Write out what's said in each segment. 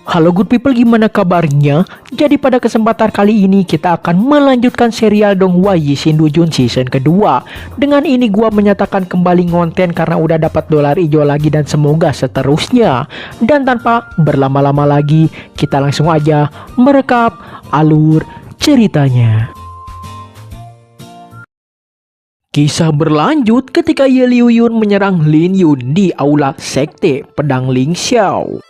Halo good people, gimana kabarnya? Jadi pada kesempatan kali ini kita akan melanjutkan serial Donghua Yixin Dujun season kedua. Dengan ini gua menyatakan kembali ngonten karena udah dapat dolar hijau lagi dan semoga seterusnya. Dan tanpa berlama-lama lagi, kita langsung aja merekap alur ceritanya. Kisah berlanjut ketika Ye Liuyun menyerang Lin Yun di aula sekte pedang Ling Xiao.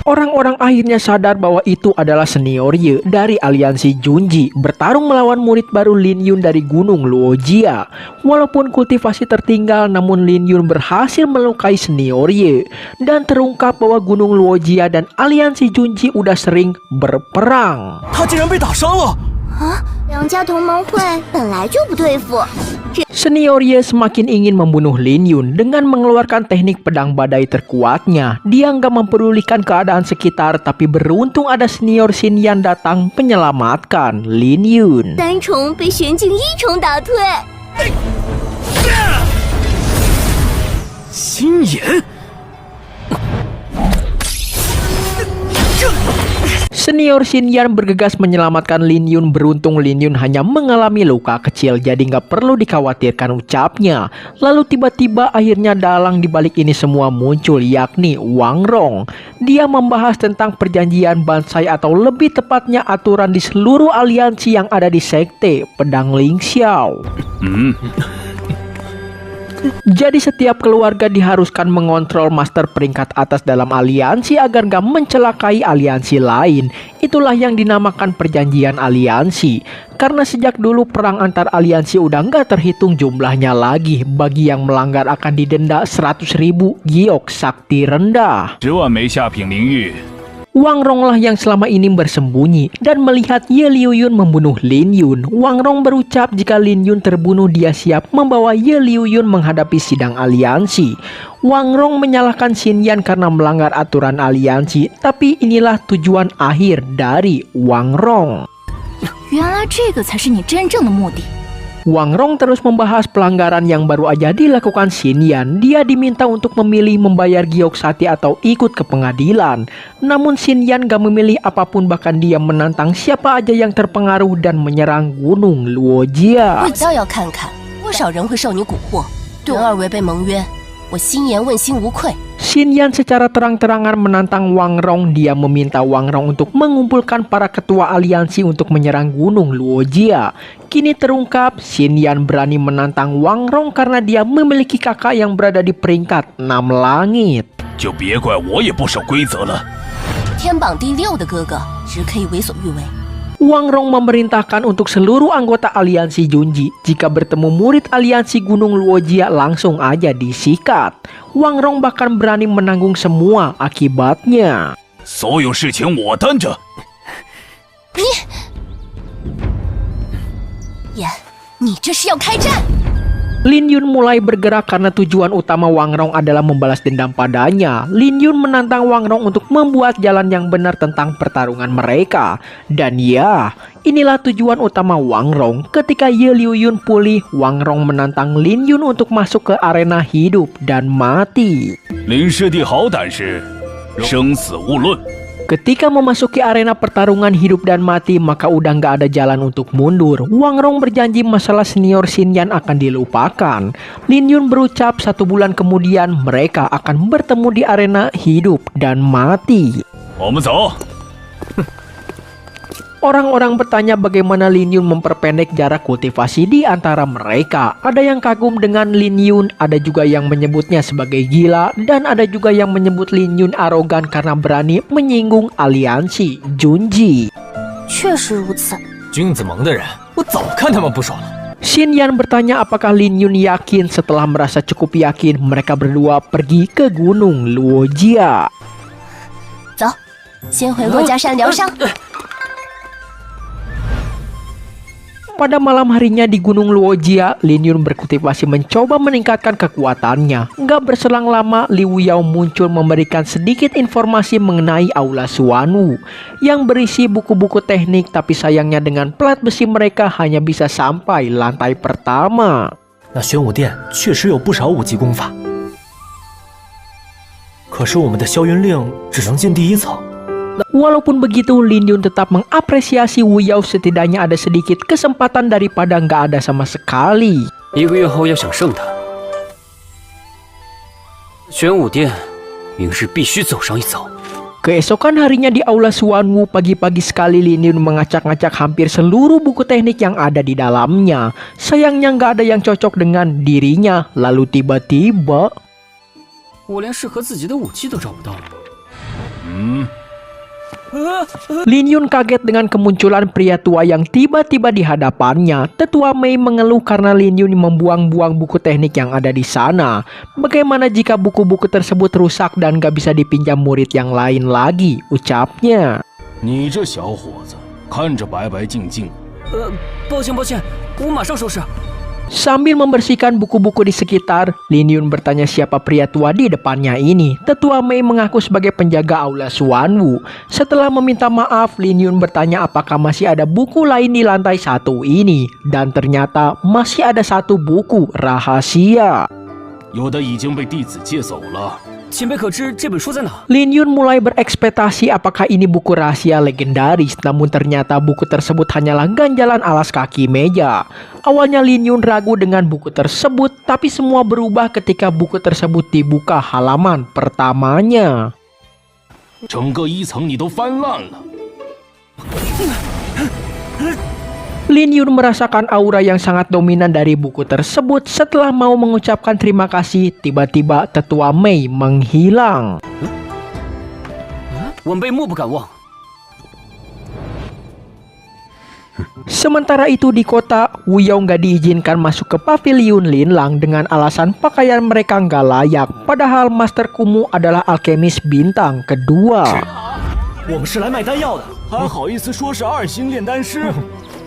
Orang-orang akhirnya sadar bahwa itu adalah senior Ye dari aliansi Junji bertarung melawan murid baru Lin Yun dari Gunung Luojia. Walaupun kultivasi tertinggal, namun Lin Yun berhasil melukai senior Ye dan terungkap bahwa Gunung Luojia dan aliansi Junji udah sering berperang. Senior Ye semakin ingin membunuh Lin Yun dengan mengeluarkan teknik pedang badai terkuatnya. Dia nggak mempedulikan keadaan sekitar, tapi beruntung ada senior Xin Yan datang menyelamatkan Lin Yun. Xin Yan? Senior Xin Yan bergegas menyelamatkan Lin Yun. Beruntung Lin Yun hanya mengalami luka kecil, jadi nggak perlu dikhawatirkan ucapnya. Lalu tiba-tiba akhirnya dalang dibalik ini semua muncul, yakni Wang Rong. Dia membahas tentang perjanjian Bansai atau lebih tepatnya aturan di seluruh aliansi yang ada di sekte pedang Ling Xiao. Jadi setiap keluarga diharuskan mengontrol master peringkat atas dalam aliansi agar gak mencelakai aliansi lain. Itulah yang dinamakan perjanjian aliansi. Karena sejak dulu perang antar aliansi udah gak terhitung jumlahnya lagi. Bagi yang melanggar akan didenda 100.000 giok sakti rendah. Wang Rong lah yang selama ini bersembunyi dan melihat Ye Liuyun membunuh Lin Yun. Wang Rong berucap jika Lin Yun terbunuh dia siap membawa Ye Liuyun menghadapi sidang aliansi. Wang Rong menyalahkan Xin Yan karena melanggar aturan aliansi, tapi inilah tujuan akhir dari Wang Rong. Wang Rong terus membahas pelanggaran yang baru aja dilakukan Xin Yan. Dia diminta untuk memilih membayar giok sati atau ikut ke pengadilan. Namun Xin Yan gak memilih apapun, bahkan dia menantang siapa aja yang terpengaruh dan menyerang Gunung Luojia. Xin Yan secara terang-terangan menantang Wang Rong. Dia meminta Wang Rong untuk mengumpulkan para ketua aliansi untuk menyerang Gunung Luojia. Kini terungkap, Xin Yan berani menantang Wang Rong karena dia memiliki kakak yang berada di peringkat 6 langit. Wang Rong memerintahkan untuk seluruh anggota aliansi Junji, jika bertemu murid aliansi Gunung Luojia langsung aja disikat. Wang Rong bahkan berani menanggung semua akibatnya. Lin Yun mulai bergerak karena tujuan utama Wang Rong adalah membalas dendam padanya. Lin Yun menantang Wang Rong untuk membuat jalan yang benar tentang pertarungan mereka. Dan ya, inilah tujuan utama Wang Rong. Ketika Ye Liuyun pulih, Wang Rong menantang Lin Yun untuk masuk ke arena hidup dan mati. Ketika memasuki arena pertarungan hidup dan mati, maka udah nggak ada jalan untuk mundur. Wang Rong berjanji masalah senior Xin Yan akan dilupakan. Lin Yun berucap 1 bulan kemudian mereka akan bertemu di arena hidup dan mati. Orang-orang bertanya bagaimana Lin Yun memperpendek jarak kultivasi di antara mereka. Ada yang kagum dengan Lin Yun, ada juga yang menyebutnya sebagai gila, dan ada juga yang menyebut Lin Yun arogan karena berani menyinggung aliansi Junji. Xin Yan bertanya apakah Lin Yun yakin. Setelah merasa cukup yakin, mereka berdua pergi ke Gunung Luojia. Pada malam harinya di Gunung Luojia, Lin Yun berkultivasi mencoba meningkatkan kekuatannya. Nggak berselang lama, Li Wuyao muncul memberikan sedikit informasi mengenai Aula Xuanwu yang berisi buku-buku teknik, tapi sayangnya dengan plat besi mereka hanya bisa sampai lantai pertama. 那玄武殿确实有不少武技功法，可是我们的霄云令只能进第1层。 Walaupun begitu, Lin Yun tetap mengapresiasi Wu Yao, setidaknya ada sedikit kesempatan daripada nggak ada sama sekali. 1个月后要想胜他，玄武殿明日必须走上一遭。 Keesokan harinya di Aula Xuanwu, pagi-pagi sekali Lin Yun mengacak-ngacak hampir seluruh buku teknik yang ada di dalamnya. Sayangnya nggak ada yang cocok dengan dirinya. Lalu tiba-tiba 我连适合自己的武器都找不到。 Lin Yun kaget dengan kemunculan pria tua yang tiba-tiba di hadapannya. Tetua Mei mengeluh karena Lin Yun membuang-buang buku teknik yang ada di sana. Bagaimana jika buku-buku tersebut rusak dan gak bisa dipinjam murid yang lain lagi, ucapnya. 你这小伙子看着白白净净，抱歉，我马上收拾。 Sambil membersihkan buku-buku di sekitar, Lin Yun bertanya siapa pria tua di depannya ini. Tetua Mei mengaku sebagai penjaga Aula Xuanwu. Setelah meminta maaf, Lin Yun bertanya apakah masih ada buku lain di lantai 1 ini. Dan ternyata masih ada satu buku rahasia. 有的已经被弟子借走了。 前辈可知这本书在哪？ Lin Yun mulai berekspektasi apakah ini buku rahasia legendaris, namun ternyata buku tersebut hanyalah ganjalan alas kaki meja. Awalnya Lin Yun ragu dengan buku tersebut, tapi semua berubah ketika buku tersebut dibuka halaman pertamanya. 整个1层你都翻烂了。 Lin Yun merasakan aura yang sangat dominan dari buku tersebut. Setelah mau mengucapkan terima kasih, tiba-tiba Tetua Mei menghilang. 晚辈莫不敢忘。 Sementara itu di kota, Wu Yao nggak diizinkan masuk ke pavilion Linlang dengan alasan pakaian mereka nggak layak. Padahal Master Kumu adalah alkemis bintang kedua. 我们是来卖丹药的， 还好意思说是2星炼丹师？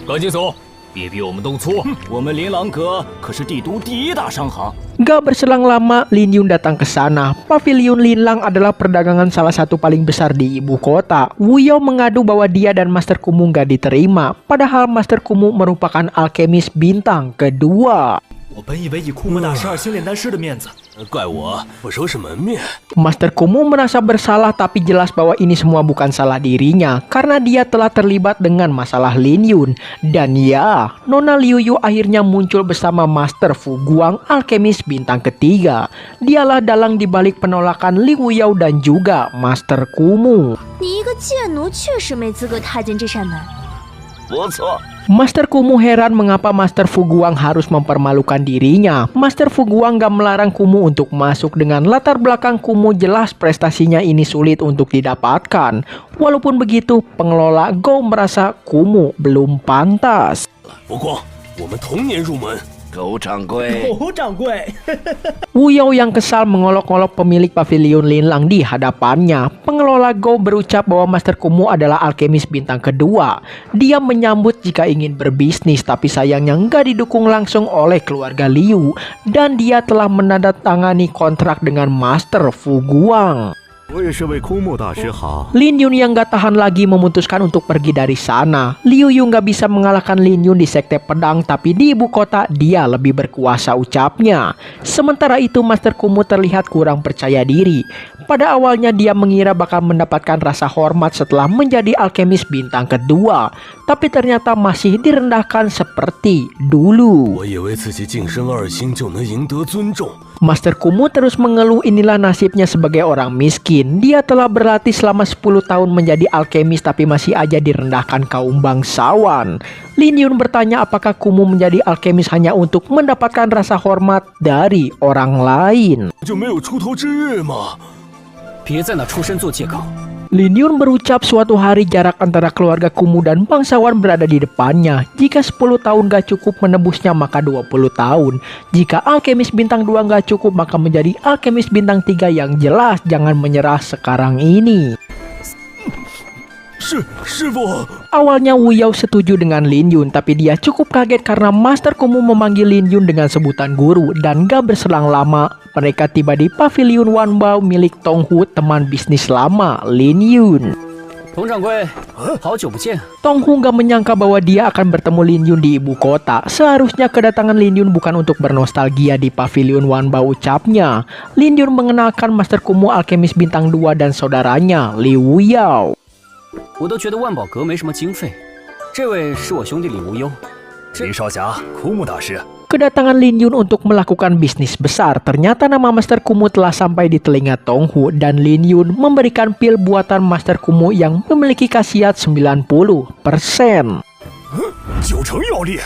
赶紧走，别逼我们动粗！我们琳琅阁可是帝都第1大商行。 Gak berselang lama, Lin Yun datang ke sana. Pavilion Linlang adalah perdagangan salah satu paling besar di ibu kota. Wu Yao mengadu bahwa dia dan Master Kumu gak diterima. Padahal Master Kumu merupakan alkemis bintang kedua. 我本以为以库莫大师2星炼丹师的面子， 怪我不收拾门面。 Master Kumu merasa bersalah, tapi jelas bahwa ini semua bukan salah dirinya karena dia telah terlibat dengan masalah Lin Yun. Dan ya, Nona Liu Yu akhirnya muncul bersama Master Fu Guang, alkemis bintang ketiga. Dialah dalang dibalik penolakan Li Wuyao dan juga Master Kumu. 你一个贱奴确实没资格踏进这扇门。 不错， Master Kumu heran mengapa Master Fu Guang harus mempermalukan dirinya. Master Fu Guang gak melarang Kumu untuk masuk. Dengan latar belakang Kumu jelas prestasinya ini sulit untuk didapatkan. Walaupun begitu, pengelola Go merasa Kumu belum pantas. 不过我们同年入门。狗掌柜，狗掌柜。 Wu Yao yang kesal mengolok-olok pemilik pavilion Linlang di hadapannya. Pengelola Go berucap bahwa Master Kumu adalah alkemis bintang kedua. Dia menyambut jika ingin berbisnis, tapi sayangnya nggak didukung langsung oleh keluarga Liu. Dan dia telah menandatangani kontrak dengan Master Fu Guang. 我也是为枯木大师好。 Lin Yun yang gak tahan lagi memutuskan untuk pergi dari sana. Liu Yu gak bisa mengalahkan Lin Yun di sekte pedang, tapi di ibu kota dia lebih berkuasa, ucapnya. Sementara itu Master Kumu terlihat kurang percaya diri. Pada awalnya dia mengira bakal mendapatkan rasa hormat setelah menjadi alkemis bintang kedua, tapi ternyata masih direndahkan seperti dulu. 我以为自己晋升2星就能赢得尊重。 Master Kumu terus mengeluh inilah nasibnya sebagai orang miskin. Dia telah berlatih selama 10 tahun menjadi alkemis tapi masih aja direndahkan kaum bangsawan. Lin Yun bertanya apakah Kumu menjadi alkemis hanya untuk mendapatkan rasa hormat dari orang lain. 就没有出头之日吗？ 别在那出身做借口。 Lin Yun berucap suatu hari jarak antara keluarga Kumu dan bangsawan berada di depannya. Jika 10 tahun gak cukup menebusnya maka 20 tahun. Jika alkemis bintang 2 gak cukup maka menjadi alkemis bintang 3 yang jelas jangan menyerah sekarang ini. 师傅。 Awalnya Wu Yao setuju dengan Lin Yun, tapi dia cukup kaget karena Master Kumu memanggil Lin Yun dengan sebutan guru. Dan gak berselang lama, mereka tiba di pavilion Wanbao milik Tong Hu, teman bisnis lama Lin Yun. 佟掌柜，好久不见。 Tong Hu gak menyangka bahwa dia akan bertemu Lin Yun di ibu kota. Seharusnya kedatangan Lin Yun bukan untuk bernostalgia di pavilion Wanbao, ucapnya. Lin Yun mengenalkan Master Kumu alkemis bintang 2 dan saudaranya Li Wu Yao. 我都觉得万宝阁没什么经费，这位是我兄弟李无忧。 李少侠，枯木大师。 Kedatangan Lin Yun untuk melakukan bisnis besar. Ternyata nama Master Kumu telah sampai di telinga Tong Hu dan Lin Yun memberikan pil buatan Master Kumu yang memiliki khasiat 90%. 90药力，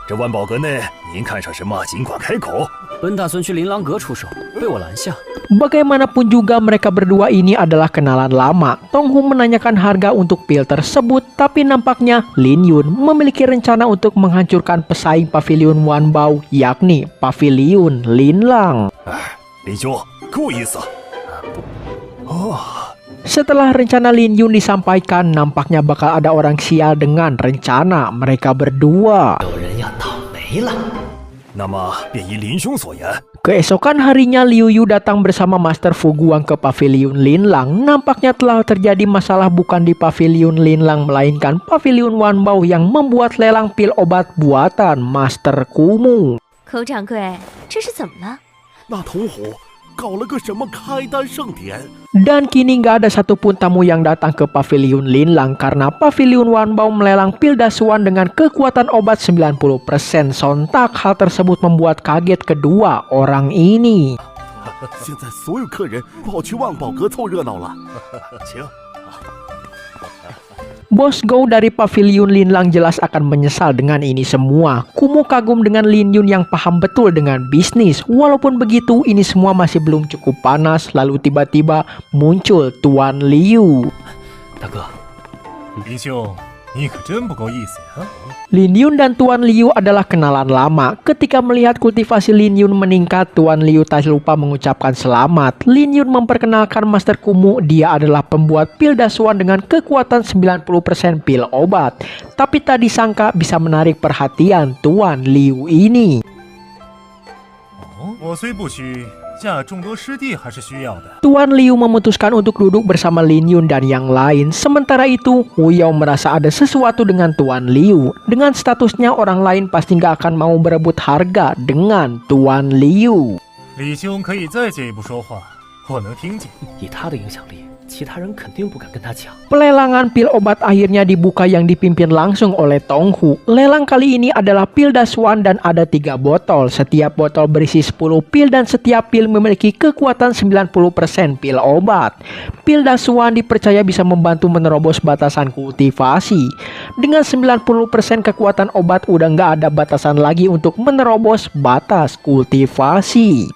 这万宝阁内您看上什么尽管开口。 本打算去琳琅阁出手，被我拦下。 Bagaimanapun juga mereka berdua ini adalah kenalan lama. Tong Hu menanyakan harga untuk pil tersebut, tapi nampaknya Lin Yun memiliki rencana untuk menghancurkan pesaing pavilion Wanbao, yakni pavilion Linlang. 林兄，够意思。哦， Setelah rencana Lin Yun disampaikan, nampaknya bakal ada orang sial dengan rencana mereka berdua. 有人要倒霉了。 那么便依林兄所言。 Keesokan harinya Liu Yu datang bersama Master Fu Guang ke pavilion Linlang. Nampaknya telah terjadi masalah bukan di pavilion Linlang melainkan pavilion Wanbao yang membuat lelang pil obat buatan Master Kumu. 口掌柜，这是怎么了？那童虎搞了个什么开单盛典？ Dan kini nggak ada satupun tamu yang datang ke pavilion Linlang karena pavilion Wanbao melelang pil dasuan dengan kekuatan obat 90%. Sontak hal tersebut membuat kaget kedua orang ini. 现在所有客人跑去万宝阁凑热闹了。请。 Bos Gou dari pavilion Linlang jelas akan menyesal dengan ini semua. Kumu kagum dengan Lin Yun yang paham betul dengan bisnis. Walaupun begitu, ini semua masih belum cukup panas. Lalu tiba-tiba muncul Tuan Liu. 大哥，林兄，你可真不够意思呀！ Lin Yun dan Tuan Liu adalah kenalan lama. Ketika melihat kultivasi Lin Yun meningkat, Tuan Liu tak lupa mengucapkan selamat. Lin Yun memperkenalkan Master Kumu, dia adalah pembuat pil dasuan dengan kekuatan 90% pil obat. Tapi tak disangka bisa menarik perhatian Tuan Liu ini. 我虽不虚，架众多师弟还是需要的。 Tuan Liu memutuskan untuk duduk bersama Lin Yun dan yang lain. Sementara itu, Wu Yao merasa ada sesuatu dengan Tuan Liu. Dengan statusnya, orang lain pasti nggak akan mau berebut harga dengan Tuan Liu. 李兄可以再进一步说话，我能听见。 以他的影响力，其他人肯定不敢跟他抢。 Pelelangan pil obat akhirnya dibuka yang dipimpin langsung oleh Tong Hu. Lelang kali ini adalah pil dasuan dan ada 3 botol. Setiap botol berisi 10 pil dan setiap pil memiliki kekuatan 90% pil obat. Pil dasuan dipercaya bisa membantu menerobos batasan kultivasi. Dengan 90% kekuatan obat udah nggak ada batasan lagi untuk menerobos batas kultivasi.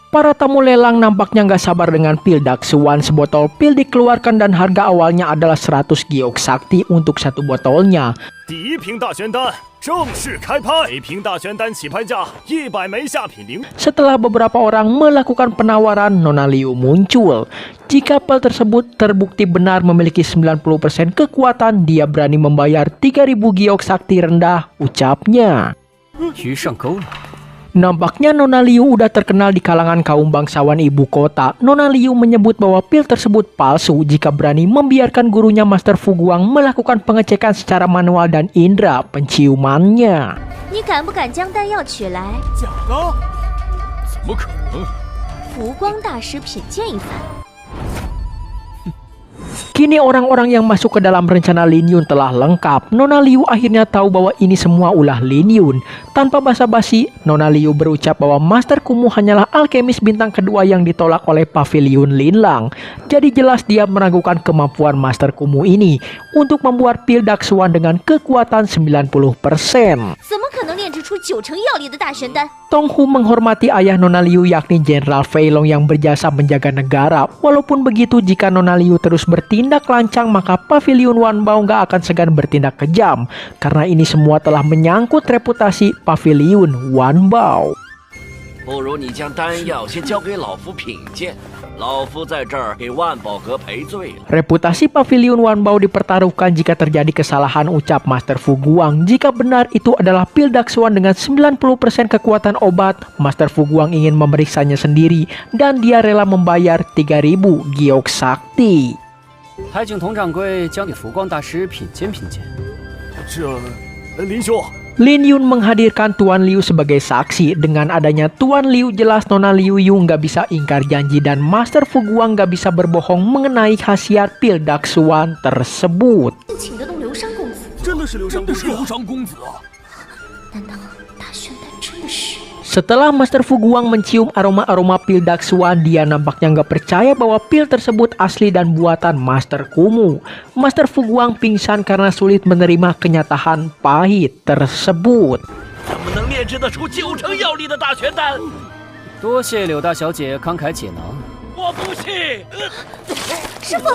Para tamu lelang nampaknya nggak sabar dengan pil Daksuan. Sebotol pil dikeluarkan dan harga awalnya adalah 100 giok sakti untuk satu botolnya. 第一瓶大玄丹正式开拍，每瓶大玄丹起拍价100枚下品零。 Setelah beberapa orang melakukan penawaran, Nona Liu muncul. Jika pil tersebut terbukti benar memiliki 90% kekuatan, dia berani membayar 3000 giok sakti rendah, ucapnya. 鱼上钩了。 Nampaknya Nona Liu udah terkenal di kalangan kaum bangsawan ibu kota. Nona Liu menyebut bahwa pil tersebut palsu jika berani membiarkan gurunya Master Fu Guang melakukan pengecekan secara manual dan indera penciumannya. 你敢不敢将丹药取来？假的？怎么可能？浮光大师品鉴一番。 Kini orang-orang yang masuk ke dalam rencana Lin Yun telah lengkap. Nona Liu akhirnya tahu bahwa ini semua ulah Lin Yun. Tanpa basa-basi, Nona Liu berucap bahwa Master Kumu hanyalah alkemis bintang kedua yang ditolak oleh pavilion Linlang. Jadi jelas dia meragukan kemampuan Master Kumu ini untuk membuat pil Daksuan dengan kekuatan 90%. 怎么可能炼制出90药力的大玄丹？ Tong Hu menghormati ayah Nona Liu yakni Jenderal Fei Long yang berjasa menjaga negara. Walaupun begitu, jika Nona Liu terus bertindak lancang, maka pavilion Wanbao nggak akan segan bertindak kejam. Karena ini semua telah menyangkut reputasi pavilion Wanbao. 不如你将丹药先交给老夫品鉴，老夫在这儿给万宝阁赔罪了。 Reputasi Pavilion Wanbao dipertaruhkan jika terjadi kesalahan, ucap Master Fu Guang. Jika benar itu adalah pil Daksuan dengan 90% kekuatan obat, Master Fu Guang ingin memeriksanya sendiri dan dia rela membayar 3000 giok sakti. 还请佟掌柜交给福光大师品鉴品鉴。林兄， Lin Yun menghadirkan Tuan Liu sebagai saksi. Dengan adanya Tuan Liu, jelas Nona Liu Yu nggak bisa ingkar janji dan Master Fu Guang nggak bisa berbohong mengenai khasiat pil Daksuan tersebut. 请得动刘商公子，真的是刘商公子啊！ 难道大宣丹真的是？ Setelah Master Fu Guang mencium aroma-aroma pil Daksuan, dia nampaknya nggak percaya bahwa pil tersebut asli dan buatan Master Kumu. Master Fu Guang pingsan karena sulit menerima kenyataan pahit tersebut. 怎么能炼制得出9成药力的大玄丹？多谢柳大小姐慷慨解囊。我不信！师傅，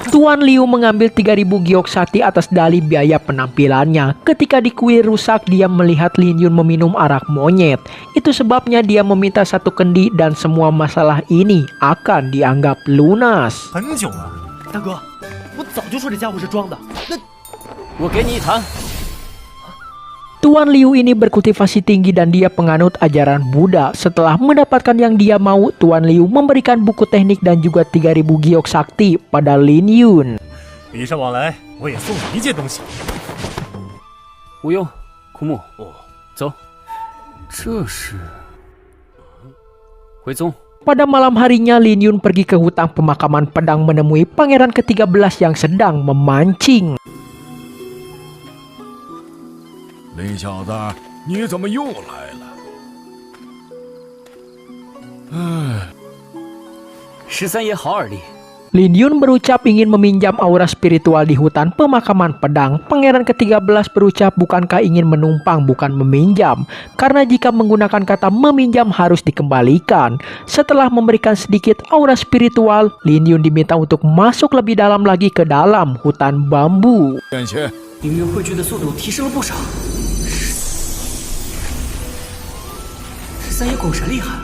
Tuan Liu mengambil 3000 giok sakti atas dalih biaya penampilannya. Ketika di kuil rusak, dia melihat Lin Yun meminum arak monyet. Itu sebabnya dia meminta 1 kendi dan semua masalah ini akan dianggap lunas. 很久了。大哥，我早就说这家伙是装的。我给你一坛。 Tuan Liu ini berkultivasi tinggi dan dia penganut ajaran Buddha. Setelah mendapatkan yang dia mau, Tuan Liu memberikan buku teknik dan juga 3000 giok sakti pada Lin Yun. 礼尚往来，我也送你一件东西。无用，枯木。走。这是回宗。 Pada malam harinya, Lin Yun pergi ke hutan pemakaman pedang menemui pangeran ke-13 yang sedang memancing. 林小子，你怎么又来了？13爷好耳力。 Lin Yun berucap ingin meminjam aura spiritual di hutan pemakaman pedang. Pangeran ke-13 berucap bukankah ingin menumpang bukan meminjam. Karena jika menggunakan kata meminjam harus dikembalikan. Setelah memberikan sedikit aura spiritual, Lin Yun diminta untuk masuk lebih dalam lagi ke dalam hutan bambu. 灵元汇聚的速度提升了不少。13爷果然厉害。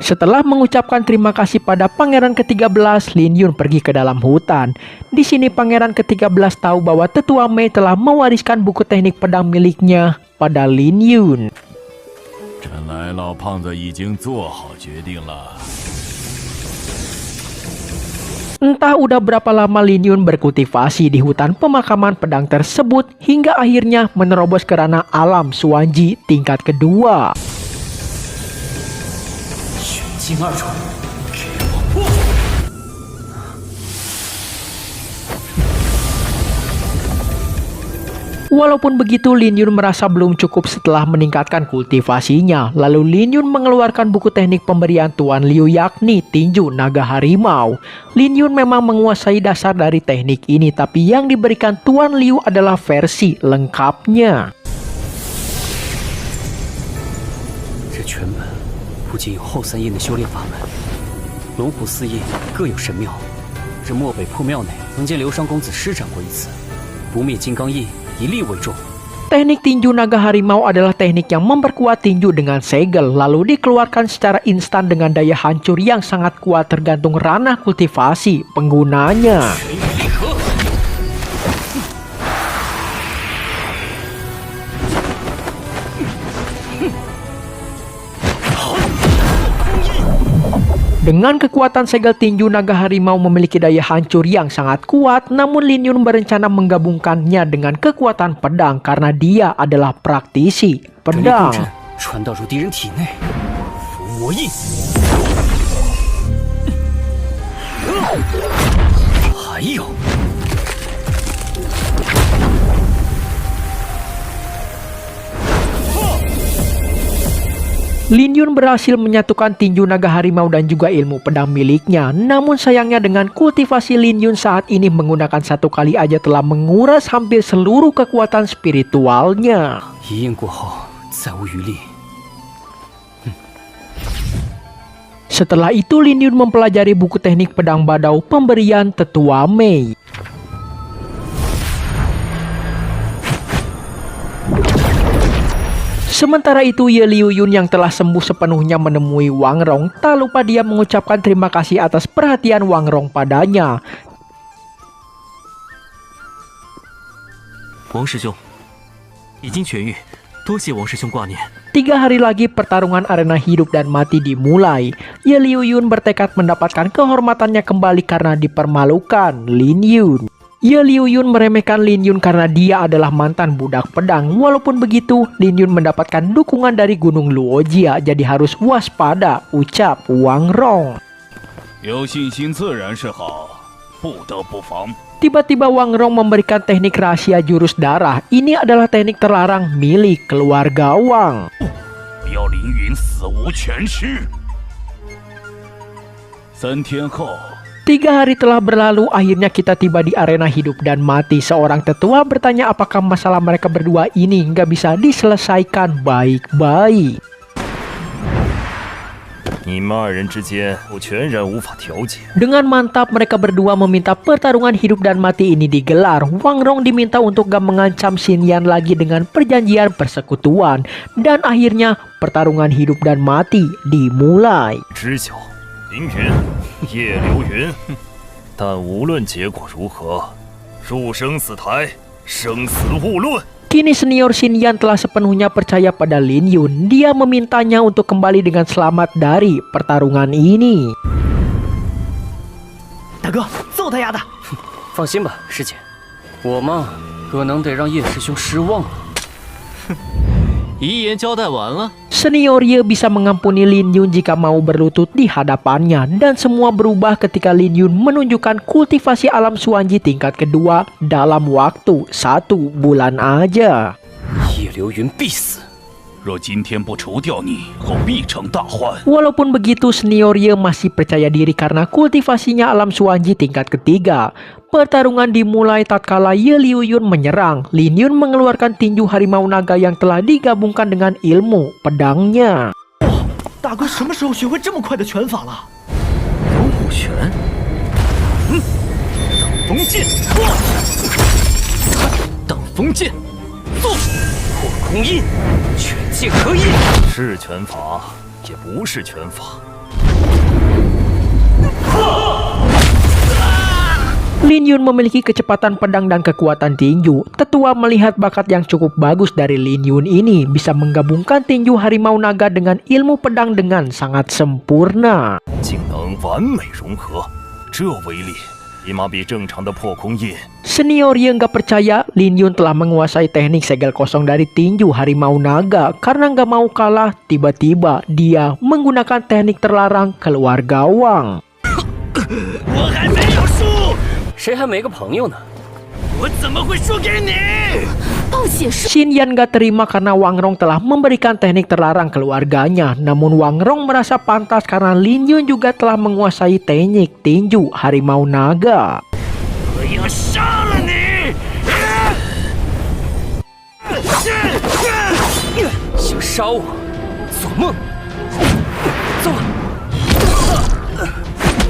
Setelah mengucapkan terima kasih pada pangeran ke-13, Lin Yun pergi ke dalam hutan. Di sini pangeran ke-13 tahu bahwa tetua Mei telah mewariskan buku teknik pedang miliknya pada Lin Yun. 看来老胖子已经做好决定了。 Entah udah berapa lama Lin Yun berkultivasi di hutan pemakaman pedang tersebut hingga akhirnya menerobos ke ranah alam Suanji tingkat kedua. 精二重，给我破！ Walaupun begitu, Lin Yun merasa belum cukup setelah meningkatkan kultivasinya. Lalu Lin Yun mengeluarkan buku teknik pemberian Tuan Liu yakni tinju naga harimau. Lin Yun memang menguasai dasar dari teknik ini, tapi yang diberikan Tuan Liu adalah versi lengkapnya. 这全本不仅有后3印的修炼法门，龙虎4印各有神庙。这漠北破庙内曾见刘商公子施展过一次，不灭金刚印。 以力为重。 Teknik tinju naga harimau adalah teknik yang memperkuat tinju dengan segel, lalu dikeluarkan secara instan dengan daya hancur yang sangat kuat tergantung ranah kultivasi penggunanya. Dengan kekuatan segel tinju naga harimau memiliki daya hancur yang sangat kuat, namun Lin Yun berencana menggabungkannya dengan kekuatan pedang karena dia adalah praktisi pedang. 传导入敌人体内，伏魔印。还有。 Lin Yun berhasil menyatukan tinju naga harimau dan juga ilmu pedang miliknya. Namun sayangnya dengan kultivasi Lin Yun saat ini menggunakan 1 kali aja telah menguras hampir seluruh kekuatan spiritualnya. 一印过后，再无余力。 Setelah itu Lin Yun mempelajari buku teknik pedang badau pemberian tetua Mei. Sementara itu Ye Liuyun yang telah sembuh sepenuhnya menemui Wang Rong. Tak lupa dia mengucapkan terima kasih atas perhatian Wang Rong padanya. 王师兄已经痊愈，多谢王师兄挂念。 3 hari lagi pertarungan arena hidup dan mati dimulai. Ye Liuyun bertekad mendapatkan kehormatannya kembali karena dipermalukan Lin Yun. Ye Liuyun meremehkan Lin Yun karena dia adalah mantan budak pedang. Walaupun begitu, Lin Yun mendapatkan dukungan dari Gunung Luojia, jadi harus waspada, ucap Wang Rong. 有信心自然是好，不得不防。 Tiba-tiba Wang Rong memberikan teknik rahasia jurus darah. Ini adalah teknik terlarang milik keluarga Wang. 不要凌云死无全尸。3天后。 3 hari telah berlalu, akhirnya kita tiba di arena hidup dan mati. Seorang tetua bertanya apakah masalah mereka berdua ini nggak bisa diselesaikan baik-baik. 你们2人之间，我全然无法调解。 Dengan mantap mereka berdua meminta pertarungan hidup dan mati ini digelar. Wang Rong diminta untuk gak mengancam Xin Yan lagi dengan perjanjian persekutuan. Dan akhirnya pertarungan hidup dan mati dimulai. 知晓，凌云，叶流云，但无论结果如何，入生死台，生死勿论。 Kini senior Xin Yan telah sepenuhnya percaya pada Lin Yun. Dia memintanya untuk kembali dengan selamat dari pertarungan ini. 大哥，揍他丫的！放心吧，师姐，我嘛，可能得让叶师兄失望了。遗言交代完了。 Senior Ye bisa mengampuni Lin Yun jika mau berlutut di hadapannya. Dan semua berubah ketika Lin Yun menunjukkan kultivasi alam Suanji tingkat kedua dalam waktu 1 bulan aja. 叶流云必死。 若今天不除掉你，后必成大患。 Walaupun begitu, senior Ye masih percaya diri karena kultivasinya alam Suanji tingkat ketiga. Pertarungan dimulai tatkala Ye Liuyun menyerang. Lin Yun mengeluarkan tinju harimau naga yang telah digabungkan dengan ilmu pedangnya. 大哥什么时候学会这么快的拳法了？龙虎拳。等风剑，挡风剑，坐，破空印，拳剑合一。是拳法，也不是拳法。 Lin Yun memiliki kecepatan pedang dan kekuatan tinju. Tetua melihat bakat yang cukup bagus dari Lin Yun ini, bisa menggabungkan tinju harimau naga dengan ilmu pedang dengan sangat sempurna. 竟能完美融合，这威力起码比正常的破空印。 Senior Ye nggak percaya Lin Yun telah menguasai teknik segel kosong dari tinju harimau naga. Karena nggak mau kalah, tiba-tiba dia menggunakan teknik terlarang keluarga Wang. 我还没有输，谁还没个朋友呢？我怎么会输给你？暴血术 Xin Yan gak terima karena Wang Rong telah memberikan teknik terlarang keluarganya. Namun Wang Rong merasa pantas karena Lin Yun juga telah menguasai teknik tinju harimau naga. 我要杀了你！想杀我？做梦！走！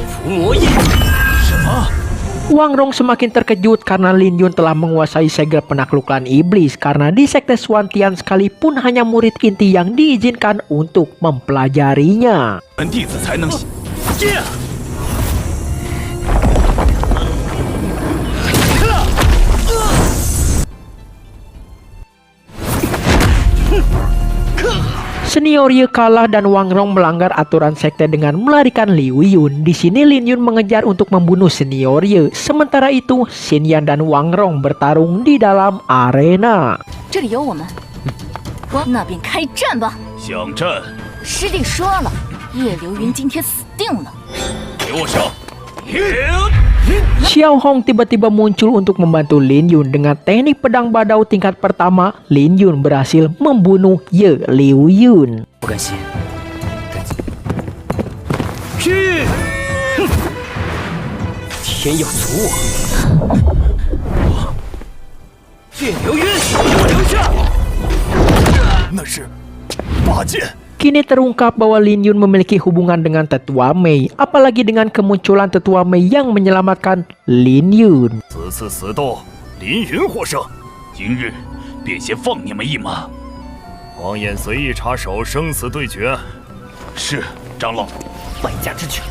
伏魔印。什么？ Wang Rong semakin terkejut karena Lin Yun telah menguasai segel penaklukan iblis. Karena di sekte Suantian sekalipun hanya murid inti yang diizinkan untuk mempelajarinya. 本弟子才能。 Senior Ye kalah dan Wang Rong melanggar aturan sekte dengan melarikan Liu Yun. Di sini Lin Yun mengejar untuk membunuh Senior Ye. Sementara itu, Xin Yan dan Wang Rong bertarung di dalam arena. 这里有我们，那便开战吧。想战，师弟说了，叶流云今天死定了。给我上！ Xiao Hong tiba-tiba muncul untuk membantu Lin Yun. Dengan teknik pedang badau tingkat pertama, Lin Yun berhasil membunuh Ye Liu Yun. 不甘心，赶紧！去！天要阻我！叶流云，给我留下！那是八剑。 Kini terungkap bahwa Lin Yun memiliki hubungan dengan Tetua Mei. Apalagi dengan kemunculan Tetua Mei yang menyelamatkan Lin Yun. 此次死斗，林云获胜。今日便先放你们一马。王衍随意插手，生死对决。是长老。败家之犬，